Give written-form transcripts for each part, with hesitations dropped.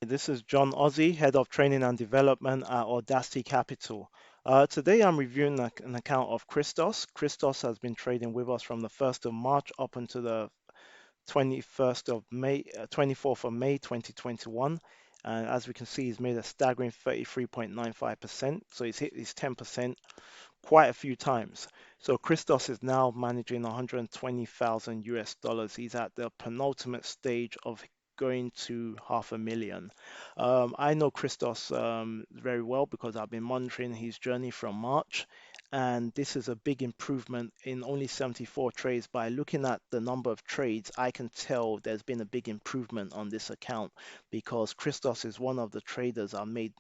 This is John Ozzie, Head of Training and Development at AudaCity Capital. Today I'm reviewing an account of Christos. Christos has been trading with us from the 1st of March up until the 21st of May, 24th of May 2021. And as we can see, he's made a staggering 33.95%. So he's hit his 10% quite a few times. So Christos is now managing 120,000 US dollars. He's at the penultimate stage of going to 500,000. I know Christos very well because I've been monitoring his journey from March. And this is a big improvement in only 74 trades. By looking at the number of trades, I can tell there's been a big improvement on this account because Christos is one of the traders I've made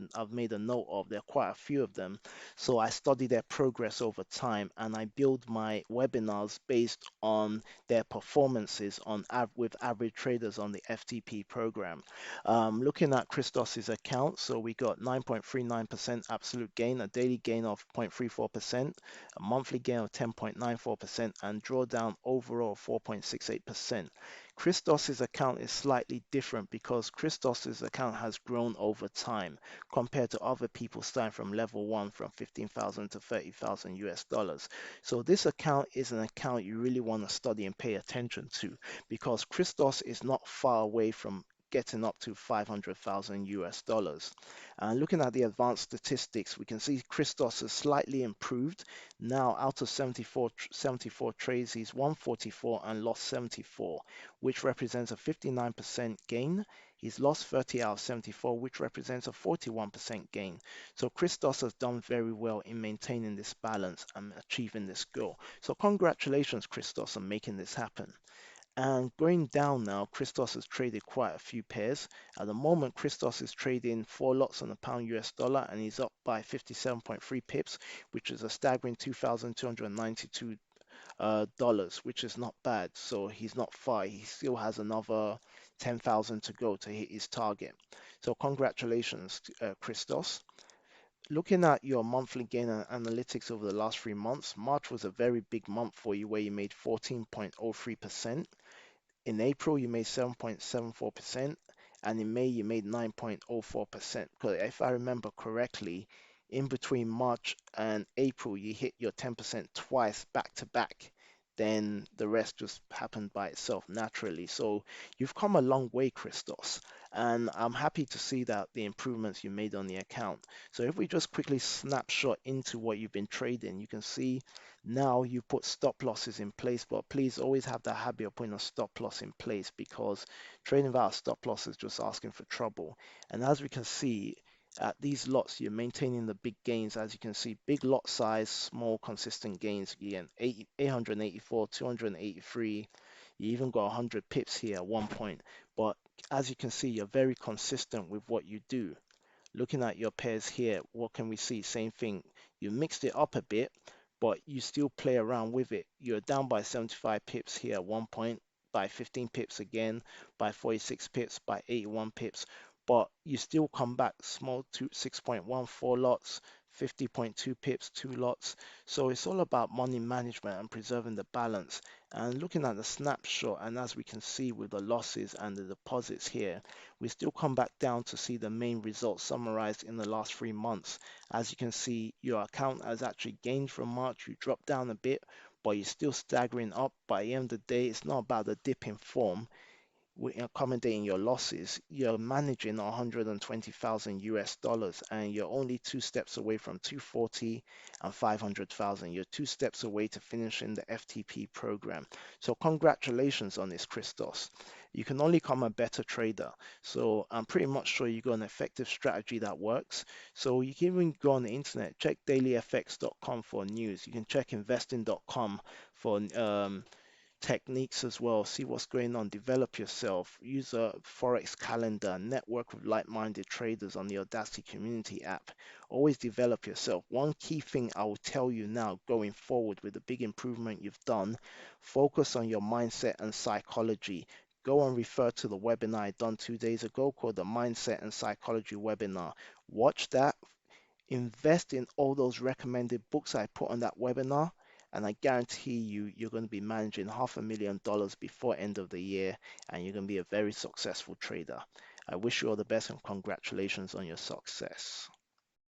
a note of. There are quite a few of them, so I study their progress over time and I build my webinars based on their performances with average traders on the FTP program. Looking at Christos's account, so we got 9.39% absolute gain, a daily gain of 0.34%, a monthly gain of 10.94%, and drawdown overall 4.68%. Christos's account is slightly different because Christos's account has grown over time compared to other people starting from level one from 15,000 to 30,000 US dollars. So this account is an account you really want to study and pay attention to because Christos is not far away from getting up to 500,000 US dollars. And looking at the advanced statistics, we can see Christos has slightly improved. Now, out of 74 trades, he's won 44 and lost 74, which represents a 59% gain. He's lost 30 out of 74, which represents a 41% gain. So Christos has done very well in maintaining this balance and achieving this goal. So congratulations, Christos, on making this happen. And going down now, Christos has traded quite a few pairs. At the moment, Christos is trading 4 lots on the pound US dollar and he's up by 57.3 pips, which is a staggering $2,292, which is not bad. So he's not far. He still has another 10,000 to go to hit his target. So congratulations, Christos. Looking at your monthly gain and analytics over the last 3 months, March was a very big month for you where you made 14.03%. In April, you made 7.74%, and in May, you made 9.04%. Because if I remember correctly, in between March and April, you hit your 10% twice back to back. Then the rest just happened by itself naturally. So you've come a long way, Christos, and I'm happy to see that the improvements you made on the account. So if we just quickly snapshot into what you've been trading, you can see now you put stop losses in place, but please always have the habit of putting a stop loss in place because trading without a stop loss is just asking for trouble. And as we can see, at these lots, you're maintaining the big gains. As you can see, big lot size, small consistent gains. Again, 884, 283. You even got 100 pips here at one point. But as you can see, you're very consistent with what you do. Looking at your pairs here, what can we see? Same thing. You mixed it up a bit, but you still play around with it. You're down by 75 pips here at one point, by 15 pips again, by 46 pips, by 81 pips, but you still come back small to 6.14 lots, 50.2 pips, 2 lots. So it's all about money management and preserving the balance. And looking at the snapshot, and as we can see with the losses and the deposits here, we still come back down to see the main results summarized in the last 3 months. As you can see, your account has actually gained from March. You dropped down a bit, but you're still staggering up. By the end of the day, it's not about the dip in form. Accommodating your losses, you're managing 120,000 US dollars and you're only 2 steps away from 240 and 500,000. You're 2 steps away to finishing the FTP program. So congratulations on this, Christos. You can only become a better trader. So I'm pretty much sure you got an effective strategy that works. So you can even go on the internet, check dailyfx.com for news. You can check investing.com for techniques as well, see what's going on, develop yourself, use a Forex calendar, network with like-minded traders on the AudaCity community app. Always develop yourself. One key thing I will tell you now going forward with the big improvement you've done, focus on your mindset and psychology. Go and refer to the webinar I done 2 days ago called the Mindset and Psychology webinar. Watch that, invest in all those recommended books I put on that webinar, and I guarantee you're going to be managing $500,000 before end of the year, and you're going to be a very successful trader. I wish you all the best and congratulations on your success.